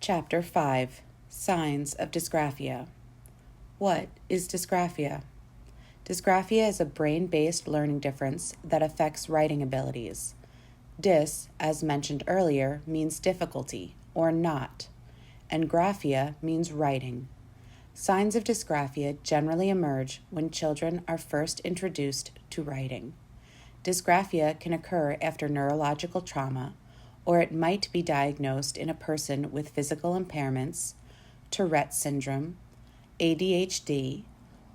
Chapter 5, Signs of Dysgraphia. What is dysgraphia? Dysgraphia is a brain-based learning difference that affects writing abilities. Dys, as mentioned earlier, means difficulty or not, and graphia means writing. Signs of dysgraphia generally emerge when children are first introduced to writing. Dysgraphia can occur after neurological trauma, or it might be diagnosed in a person with physical impairments, Tourette syndrome, ADHD,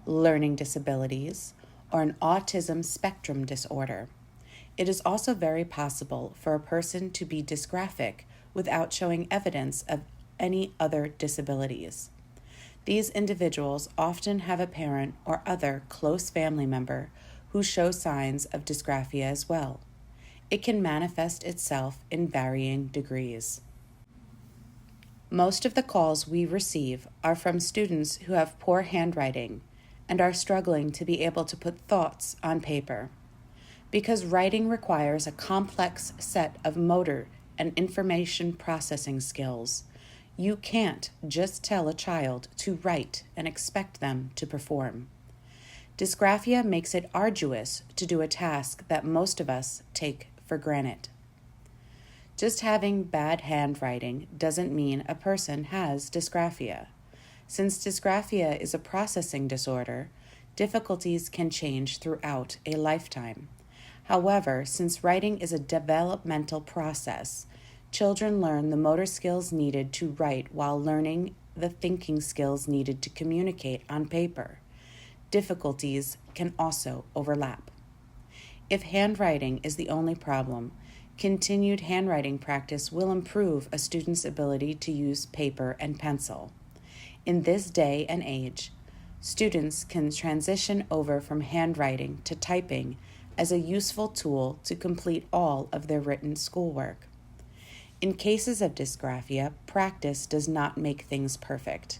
learning disabilities, or an autism spectrum disorder. It is also very possible for a person to be dysgraphic without showing evidence of any other disabilities. These individuals often have a parent or other close family member who show signs of dysgraphia as well. It can manifest itself in varying degrees. Most of the calls we receive are from students who have poor handwriting and are struggling to be able to put thoughts on paper. Because writing requires a complex set of motor and information processing skills, you can't just tell a child to write and expect them to perform. Dysgraphia makes it arduous to do a task that most of us take for granted. Just having bad handwriting doesn't mean a person has dysgraphia. Since dysgraphia is a processing disorder, difficulties can change throughout a lifetime. However, since writing is a developmental process, children learn the motor skills needed to write while learning the thinking skills needed to communicate on paper. Difficulties can also overlap. If handwriting is the only problem, continued handwriting practice will improve a student's ability to use paper and pencil. In this day and age, students can transition over from handwriting to typing as a useful tool to complete all of their written schoolwork. In cases of dysgraphia, practice does not make things perfect.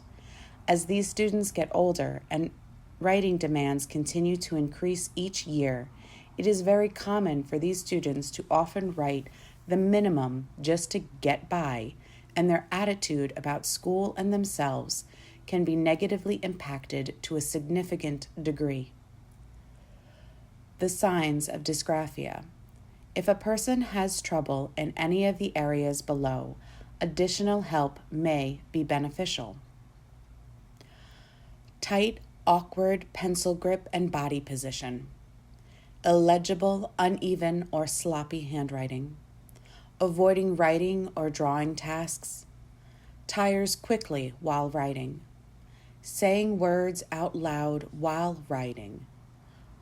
As these students get older and writing demands continue to increase each year, it is very common for these students to often write the minimum just to get by, and their attitude about school and themselves can be negatively impacted to a significant degree. The signs of dysgraphia. If a person has trouble in any of the areas below, additional help may be beneficial. Tight, awkward pencil grip and body position. Illegible, uneven, or sloppy handwriting. Avoiding writing or drawing tasks. Tires quickly while writing. Saying words out loud while writing.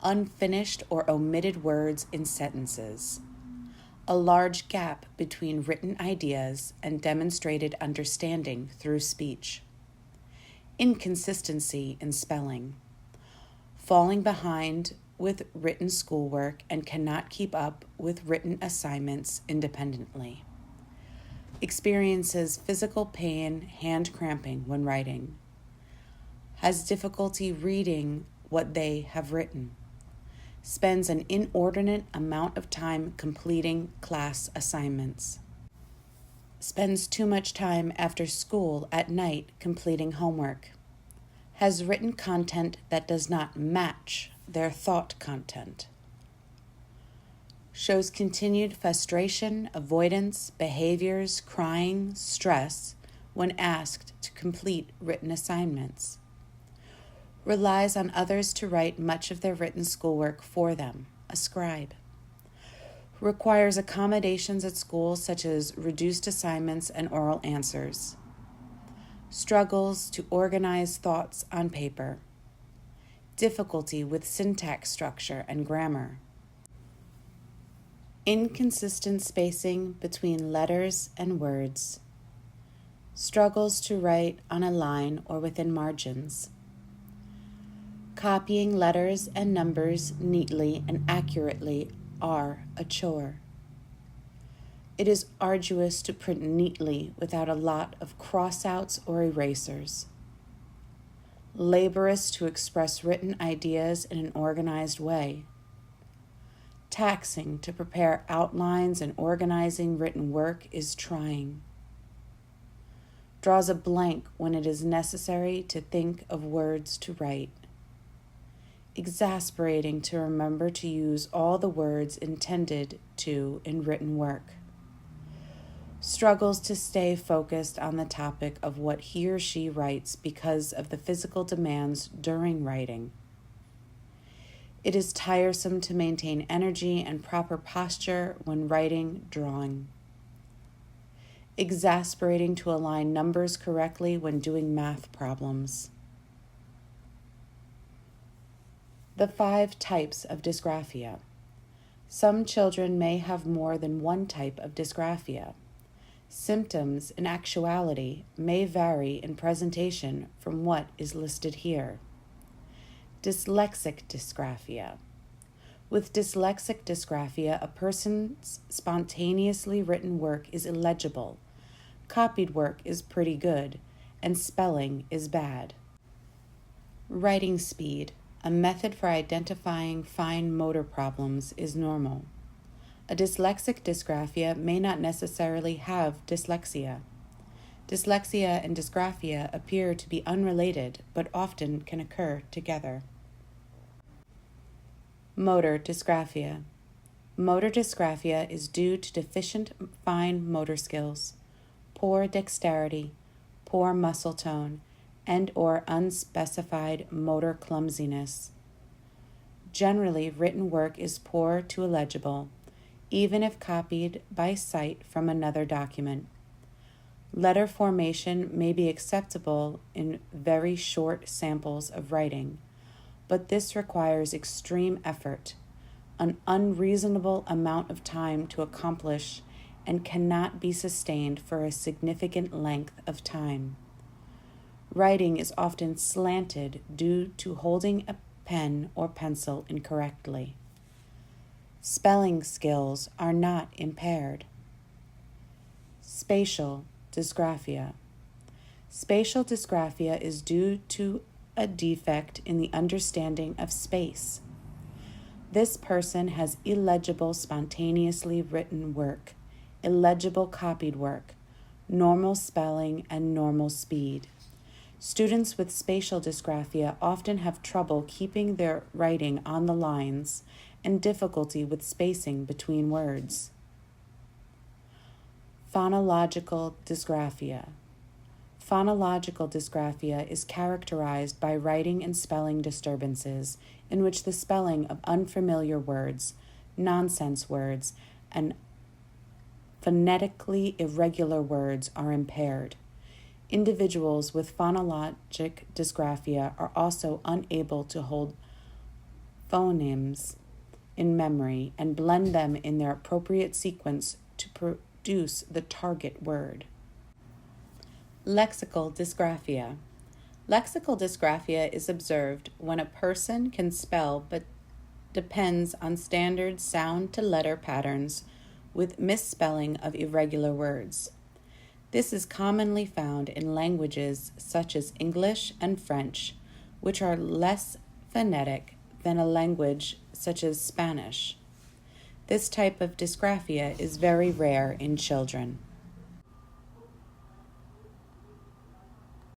Unfinished or omitted words in sentences. A large gap between written ideas and demonstrated understanding through speech. Inconsistency in spelling. Falling behind with written schoolwork and cannot keep up with written assignments independently. Experiences physical pain, hand cramping when writing. Has difficulty reading what they have written. Spends an inordinate amount of time completing class assignments. Spends too much time after school at night completing homework. Has written content that does not match their thought content. Shows continued frustration, avoidance, behaviors, crying, stress when asked to complete written assignments. Relies on others to write much of their written schoolwork for them, a scribe. Requires accommodations at school such as reduced assignments and oral answers. Struggles to organize thoughts on paper. Difficulty with syntax structure and grammar. Inconsistent spacing between letters and words. Struggles to write on a line or within margins. Copying letters and numbers neatly and accurately are a chore. It is arduous to print neatly without a lot of crossouts or erasers. Laborious to express written ideas in an organized way. Taxing to prepare outlines and organizing written work is trying. draws a blank when it is necessary to think of words to write. Exasperating to remember to use all the words intended to in written work. Struggles to stay focused on the topic of what he or she writes because of the physical demands during writing. It is tiresome to maintain energy and proper posture when writing, drawing. Exasperating to align numbers correctly when doing math problems. The 5 types of dysgraphia. Some children may have more than one type of dysgraphia. Symptoms, in actuality, may vary in presentation from what is listed here. Dyslexic dysgraphia. With dyslexic dysgraphia, a person's spontaneously written work is illegible, copied work is pretty good, and spelling is bad. Writing speed, a method for identifying fine motor problems, is normal. A dyslexic dysgraphia may not necessarily have dyslexia. Dyslexia and dysgraphia appear to be unrelated, but often can occur together. Motor dysgraphia. Motor dysgraphia is due to deficient fine motor skills, poor dexterity, poor muscle tone, and/or unspecified motor clumsiness. Generally, written work is poor to illegible, even if copied by sight from another document. Letter formation may be acceptable in very short samples of writing, but this requires extreme effort, an unreasonable amount of time to accomplish, and cannot be sustained for a significant length of time. Writing is often slanted due to holding a pen or pencil incorrectly. Spelling skills are not impaired. Spatial dysgraphia. Spatial dysgraphia is due to a defect in the understanding of space. This person has illegible spontaneously written work, illegible copied work, normal spelling, and normal speed. Students with spatial dysgraphia often have trouble keeping their writing on the lines and difficulty with spacing between words. Phonological dysgraphia. Phonological dysgraphia is characterized by writing and spelling disturbances in which the spelling of unfamiliar words, nonsense words, and phonetically irregular words are impaired. Individuals with phonologic dysgraphia are also unable to hold phonemes in memory and blend them in their appropriate sequence to produce the target word. Lexical dysgraphia. Lexical dysgraphia is observed when a person can spell but depends on standard sound-to-letter patterns with misspelling of irregular words. This is commonly found in languages such as English and French, which are less phonetic than a language such as Spanish. This type of dysgraphia is very rare in children.